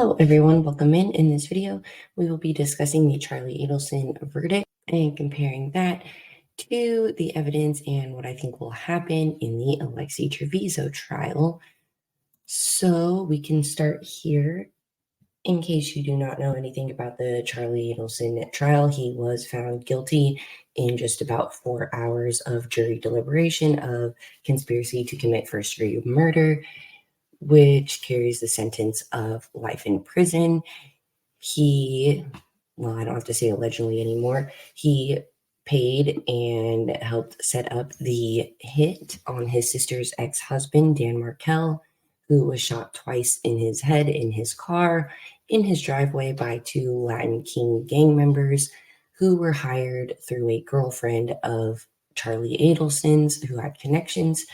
Hello everyone, welcome in. In this video, we will be discussing the Charlie Adelson verdict and comparing that to the evidence and what I think will happen in the Alexee Trevizo trial. So we can start here. In case you do not know anything about the Charlie Adelson trial, he was found guilty in just about 4 hours of jury deliberation of conspiracy to commit first-degree murder, which carries the sentence of life in prison. I don't have to say allegedly anymore. He paid and helped set up the hit on his sister's ex-husband, Dan Markel, who was shot twice in his head in his car in his driveway by two Latin King gang members who were hired through a girlfriend of Charlie Adelson's who had connections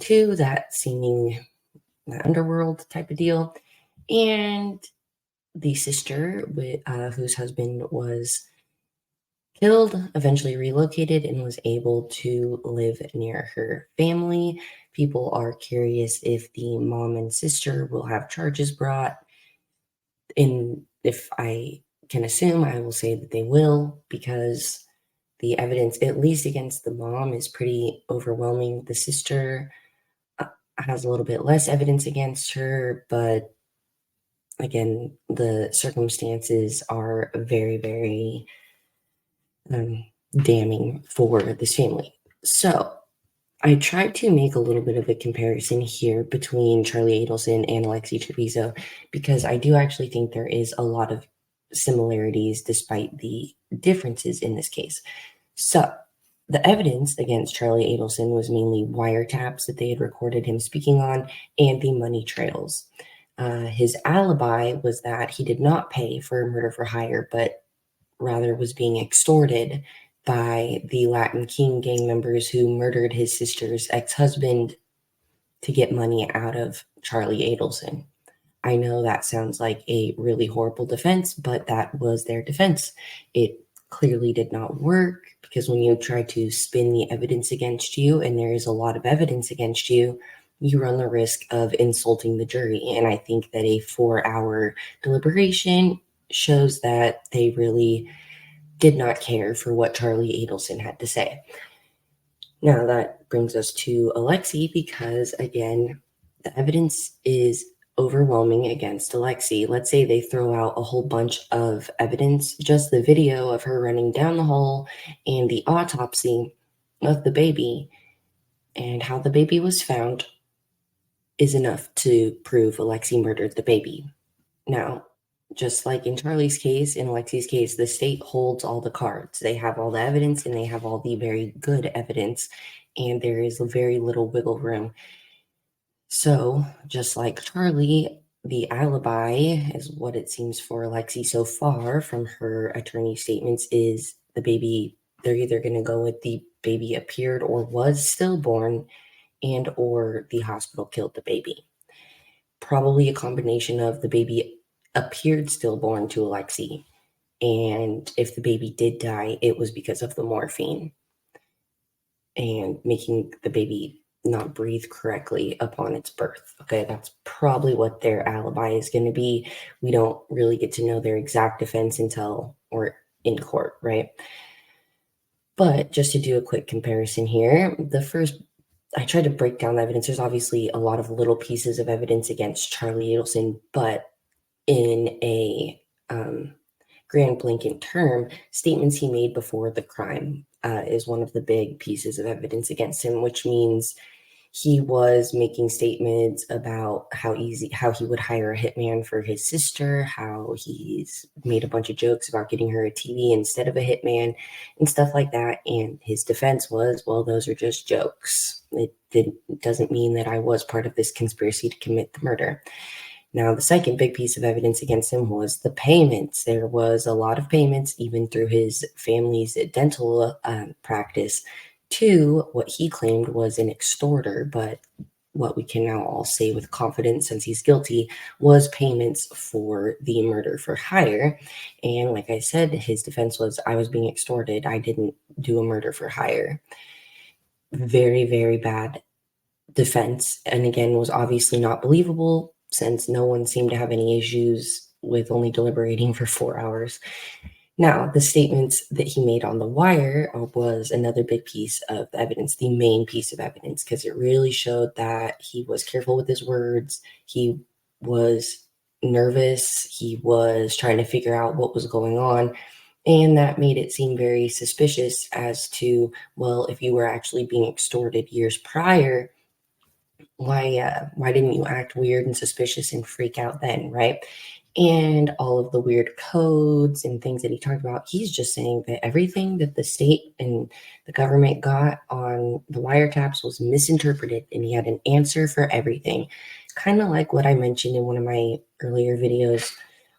to that seeming underworld type of deal. And the sister, whose husband was killed, eventually relocated and was able to live near her family. People are curious if the mom and sister will have charges brought. And if I can assume, I will say that they will, because the evidence, at least against the mom, is pretty overwhelming. The sister has a little bit less evidence against her, but again, the circumstances are very, very damning for this family. So I tried to make a little bit of a comparison here between Charlie Adelson and Alexee Trevizo because I do actually think there is a lot of similarities despite the differences in this case. So the evidence against Charlie Adelson was mainly wiretaps that they had recorded him speaking on and the money trails. His alibi was that he did not pay for murder for hire, but rather was being extorted by the Latin King gang members who murdered his sister's ex-husband to get money out of Charlie Adelson. I know that sounds like a really horrible defense, but that was their defense. It clearly did not work because when you try to spin the evidence against you, and there is a lot of evidence against you, you run the risk of insulting the jury. And I think that a 4-hour deliberation shows that they really did not care for what Charlie Adelson had to say. Now that brings us to Alexee because, again, the evidence is overwhelming against Alexee. Let's say they throw out a whole bunch of evidence, just the video of her running down the hole and the autopsy of the baby and how the baby was found is enough to prove Alexee murdered the baby. Now, just like in Charlie's case, in Alexee's case, the state holds all the cards. They have all the evidence and they have all the very good evidence, and there is very little wiggle room. So, just like Charlie, the alibi, is what it seems for Alexee so far from her attorney statements, is the baby. They're either going to go with the baby appeared or was stillborn, and or the hospital killed the baby. Probably a combination of the baby appeared stillborn to Alexee, and if the baby did die, it was because of the morphine and making the baby not breathe correctly upon its birth. Okay, that's probably what their alibi is going to be. We don't really get to know their exact defense until we're in court, right? But just to do a quick comparison here, I tried to break down the evidence. There's obviously a lot of little pieces of evidence against Charlie Adelson, but in a grand blanket term, statements he made before the crime is one of the big pieces of evidence against him, which means he was making statements about how he would hire a hitman for his sister, how he's made a bunch of jokes about getting her a TV instead of a hitman and stuff like that. And his defense was, well, those are just jokes. It doesn't mean that I was part of this conspiracy to commit the murder. Now, the second big piece of evidence against him was the payments. There was a lot of payments, even through his family's dental practice, to what he claimed was an extorter, but what we can now all say with confidence, since he's guilty, was payments for the murder for hire. And like I said, his defense was, I was being extorted. I didn't do a murder for hire. Very, very bad defense. And again, was obviously not believable since no one seemed to have any issues with only deliberating for 4 hours. Now, the statements that he made on the wire was another big piece of evidence, the main piece of evidence, because it really showed that he was careful with his words. He was nervous. He was trying to figure out what was going on. And that made it seem very suspicious as to, well, if you were actually being extorted years prior, why didn't you act weird and suspicious and freak out then, right? And all of the weird codes and things that he talked about, he's just saying that everything that the state and the government got on the wiretaps was misinterpreted, and he had an answer for everything. Kind of like what I mentioned in one of my earlier videos,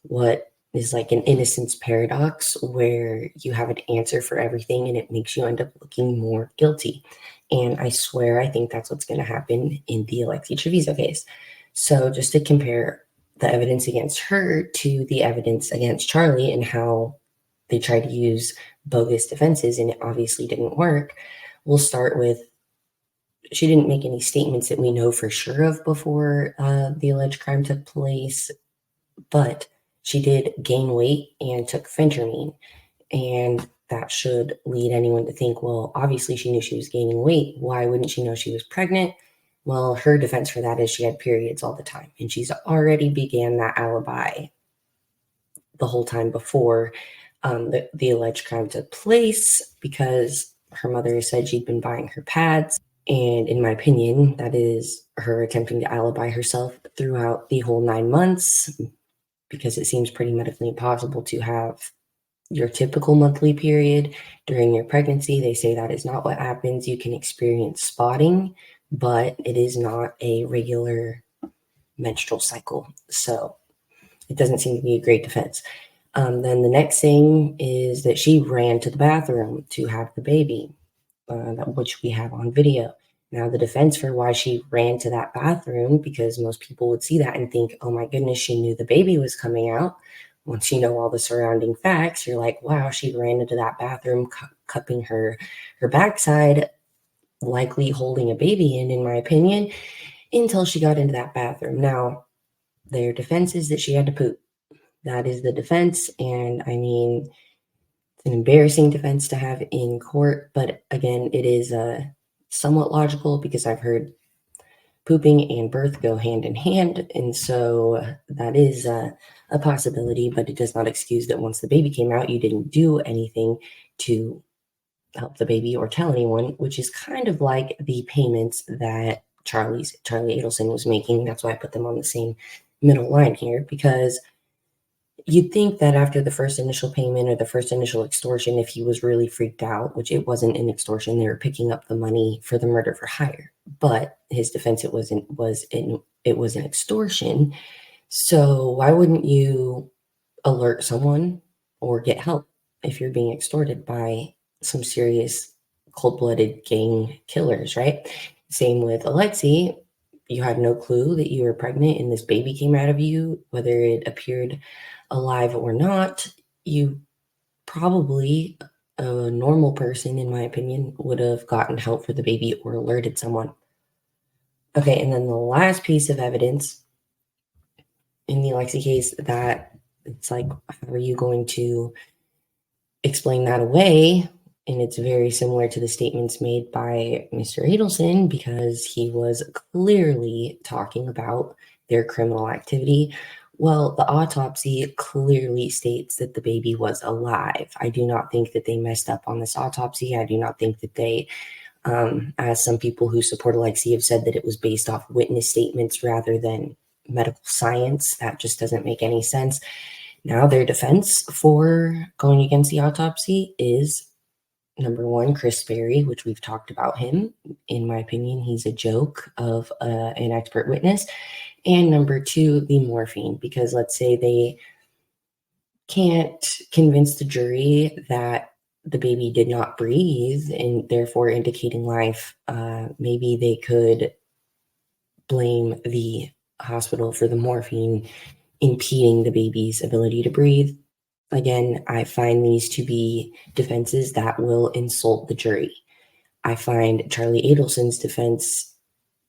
what is like an innocence paradox, where you have an answer for everything and it makes you end up looking more guilty. And I swear, I think that's what's going to happen in the Alexee Trevizo case. So just to compare the evidence against her to the evidence against Charlie and how they tried to use bogus defenses and it obviously didn't work, we'll start with, she didn't make any statements that we know for sure of before the alleged crime took place, but she did gain weight and took phentermine. And that should lead anyone to think, well, obviously she knew she was gaining weight. Why wouldn't she know she was pregnant? Well, her defense for that is she had periods all the time. And she's already began that alibi the whole time before the alleged crime took place, because her mother said she'd been buying her pads. And in my opinion, that is her attempting to alibi herself throughout the whole 9 months, because it seems pretty medically impossible to have your typical monthly period during your pregnancy. They say that is not what happens. You can experience spotting, but it is not a regular menstrual cycle. So it doesn't seem to be a great defense. Then the next thing is that she ran to the bathroom to have the baby, which we have on video. Now, the defense for why she ran to that bathroom, because most people would see that and think, oh my goodness, she knew the baby was coming out. Once you know all the surrounding facts, you're like, wow, she ran into that bathroom, cupping her backside, likely holding a baby in my opinion, until she got into that bathroom. Now, their defense is that she had to poop. That is the defense. And I mean, it's an embarrassing defense to have in court. But again, it is somewhat logical, because I've heard pooping and birth go hand in hand. And so that is a possibility, but it does not excuse that once the baby came out, you didn't do anything to help the baby or tell anyone, which is kind of like the payments that Charlie Adelson was making. That's why I put them on the same middle line here, because you'd think that after the first initial payment or the first initial extortion, if he was really freaked out, which it wasn't an extortion, they were picking up the money for the murder for hire. But his defense, it was an extortion. So why wouldn't you alert someone or get help if you're being extorted by some serious cold-blooded gang killers, right? Same with Alexee. You had no clue that you were pregnant and this baby came out of you, whether it appeared alive or not. You probably, a normal person, in my opinion, would have gotten help for the baby or alerted someone. Okay, and then the last piece of evidence in the Alexee case, that it's like, how are you going to explain that away? And it's very similar to the statements made by Mr. Adelson, because he was clearly talking about their criminal activity. Well, the autopsy clearly states that the baby was alive. I do not think that they messed up on this autopsy. I do not think that they, as some people who support Alexee have said, that it was based off witness statements rather than medical science. That just doesn't make any sense. Now, their defense for going against the autopsy is, number one, Chris Berry, which we've talked about him. In my opinion, he's a joke of an expert witness. And number two, the morphine, because let's say they can't convince the jury that the baby did not breathe and therefore indicating life. Maybe they could blame the hospital for the morphine impeding the baby's ability to breathe. Again, I find these to be defenses that will insult the jury. I find Charlie Adelson's defense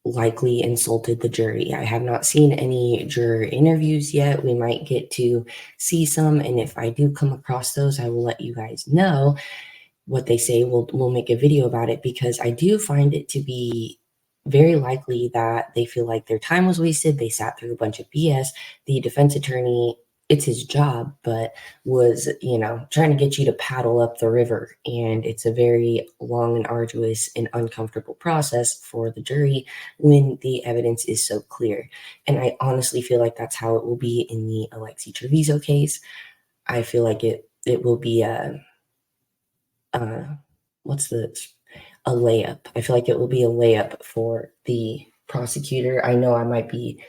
likely insulted the jury. I have not seen any juror interviews yet. We might get to see some, and if I do come across those, I will let you guys know what they say. We'll make a video about it, because I do find it to be very likely that they feel like their time was wasted. They sat through a bunch of BS. The defense attorney, it's his job, but was, trying to get you to paddle up the river. And it's a very long and arduous and uncomfortable process for the jury when the evidence is so clear. And I honestly feel like that's how it will be in the Alexee Trevizo case. I feel like it will be uh, a layup. I feel like it will be a layup for the prosecutor. I know I might be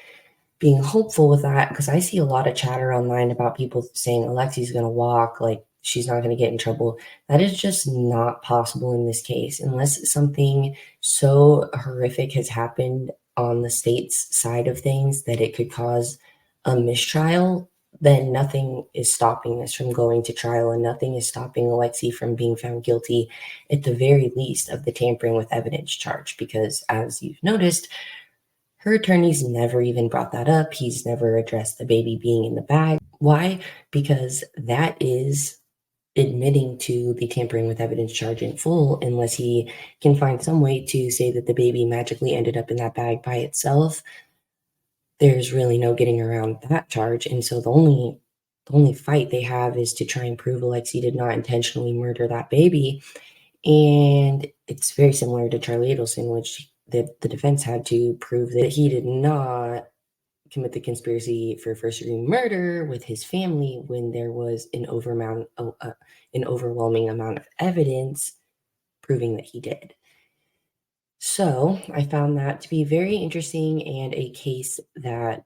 being hopeful with that, because I see a lot of chatter online about people saying Alexee's going to walk, like she's not going to get in trouble. That is just not possible in this case, unless something so horrific has happened on the state's side of things that it could cause a mistrial. Then nothing is stopping this from going to trial, and nothing is stopping Alexee from being found guilty, at the very least, of the tampering with evidence charge. Because, as you've noticed, her attorney's never even brought that up. He's never addressed the baby being in the bag. Why? Because that is admitting to the tampering with evidence charge in full, unless he can find some way to say that the baby magically ended up in that bag by itself. There's really no getting around that charge. And so the only fight they have is to try and prove Alexee did not intentionally murder that baby. And it's very similar to Charlie Adelson, which the defense had to prove that he did not commit the conspiracy for first-degree murder with his family, when there was an overwhelming amount of evidence proving that he did. So I found that to be very interesting, and a case that,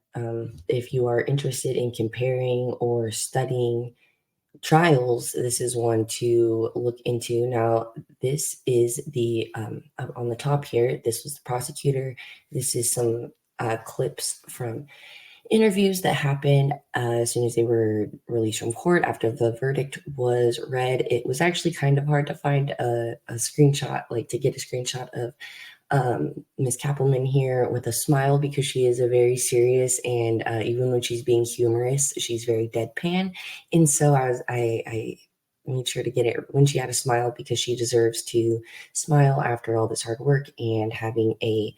if you are interested in comparing or studying trials, this is one to look into. Now, this is the on the top here. This was the prosecutor. This is some clips from interviews that happened as soon as they were released from court after the verdict was read. It was actually kind of hard to find a screenshot, like to get a screenshot of Miss Kappelman here with a smile, because she is a very serious, and even when she's being humorous, she's very deadpan. And so I made sure to get it when she had a smile, because she deserves to smile after all this hard work and having a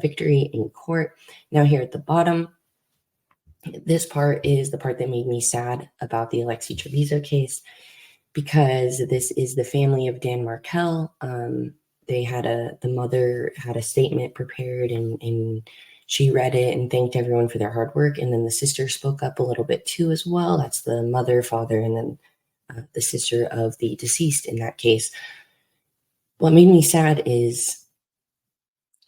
victory in court. Now, here at the bottom, this part is the part that made me sad about the Alexee Trevizo case, because this is the family of Dan Markel. The mother had a statement prepared, and she read it and thanked everyone for their hard work. And then the sister spoke up a little bit too as well. That's the mother, father, and then the sister of the deceased in that case. What made me sad is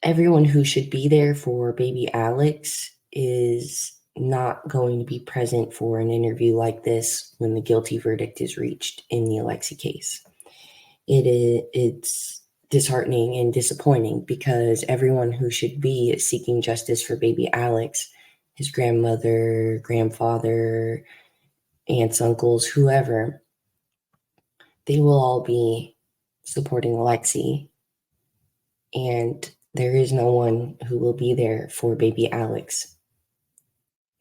everyone who should be there for baby Alex is not going to be present for an interview like this when the guilty verdict is reached in the Alexee case. It's disheartening and disappointing, because everyone who should be seeking justice for baby Alex, his grandmother, grandfather, aunts, uncles, whoever, they will all be supporting Alexee, and there is no one who will be there for baby Alex.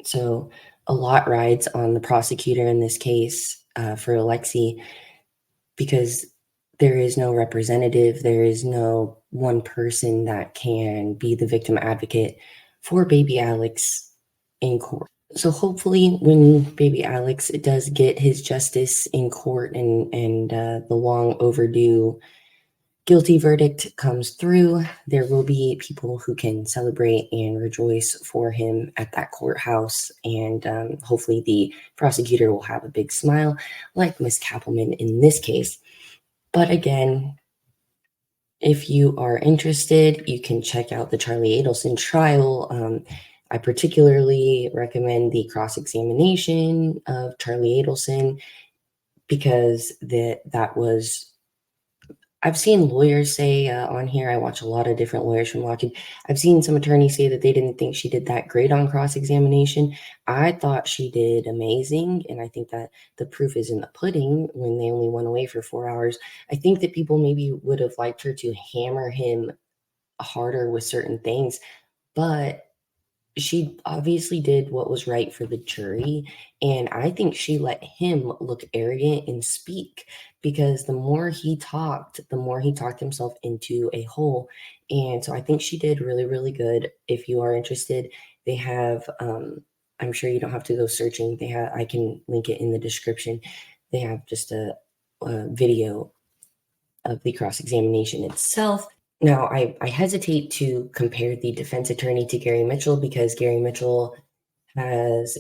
So a lot rides on the prosecutor in this case for Alexee, because there is no representative. There is no one person that can be the victim advocate for baby Alex in court. So hopefully when baby Alex does get his justice in court, and the long overdue guilty verdict comes through, there will be people who can celebrate and rejoice for him at that courthouse. And hopefully the prosecutor will have a big smile, like Miss Kappelman in this case. But again, if you are interested, you can check out the Charlie Adelson trial. I particularly recommend the cross-examination of Charlie Adelson, because that was, I've seen lawyers say on here, I watch a lot of different lawyers from watching. I've seen some attorneys say that they didn't think she did that great on cross-examination. I thought she did amazing, and I think that the proof is in the pudding when they only went away for 4 hours. I think that people maybe would have liked her to hammer him harder with certain things, but she obviously did what was right for the jury, and I think she let him look arrogant and speak, because the more he talked himself into a hole. And so I think she did really, really good. If you are interested, they have, I'm sure you don't have to go searching. They have, I can link it in the description. They have just a video of the cross-examination itself. Now, I hesitate to compare the defense attorney to Gary Mitchell, because Gary Mitchell has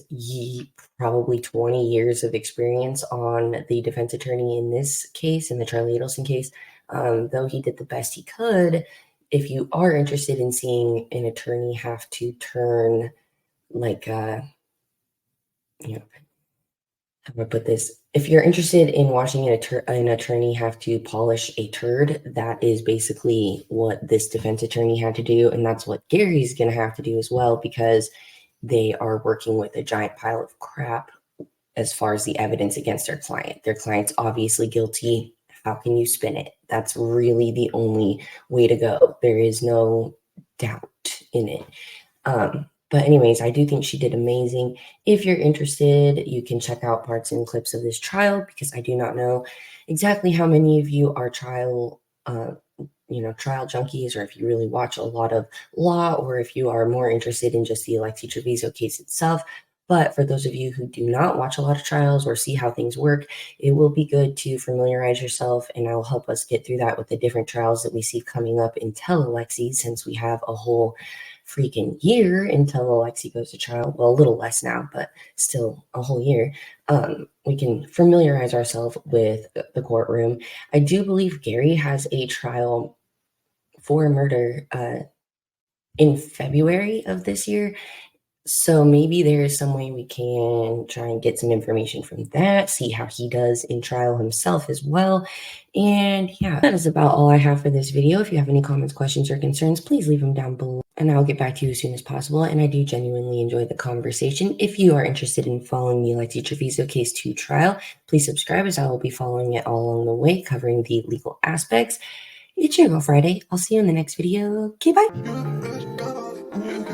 probably 20 years of experience on the defense attorney in this case, in the Charlie Adelson case. Though he did the best he could, if you are interested in seeing an attorney have to turn, like, you know, how do I put this? If you're interested in watching an attorney have to polish a turd, that is basically what this defense attorney had to do. And that's what Gary's going to have to do as well, because they are working with a giant pile of crap as far as the evidence against their client. Their client's obviously guilty. How can you spin it? That's really the only way to go. There is no doubt in it. But anyways, I do think she did amazing. If you're interested, you can check out parts and clips of this trial, because I do not know exactly how many of you are trial junkies, or if you really watch a lot of law, or if you are more interested in just the Alexee Trevizo case itself. But for those of you who do not watch a lot of trials or see how things work, it will be good to familiarize yourself, and that will help us get through that with the different trials that we see coming up until Alexee, since we have a whole freaking year until Alexee goes to trial. Well, a little less now, but still a whole year. We can familiarize ourselves with the courtroom. I do believe Gary has a trial for murder in February of this year. So maybe there is some way we can try and get some information from that, see how he does in trial himself as well. And yeah, that is about all I have for this video. If you have any comments, questions, or concerns, please leave them down below, and I'll get back to you as soon as possible. And I do genuinely enjoy the conversation. If you are interested in following the Alexee Trevizo case to trial, please subscribe, as I will be following it all along the way, covering the legal aspects. It's your girl Friday. I'll see you in the next video. Okay, bye.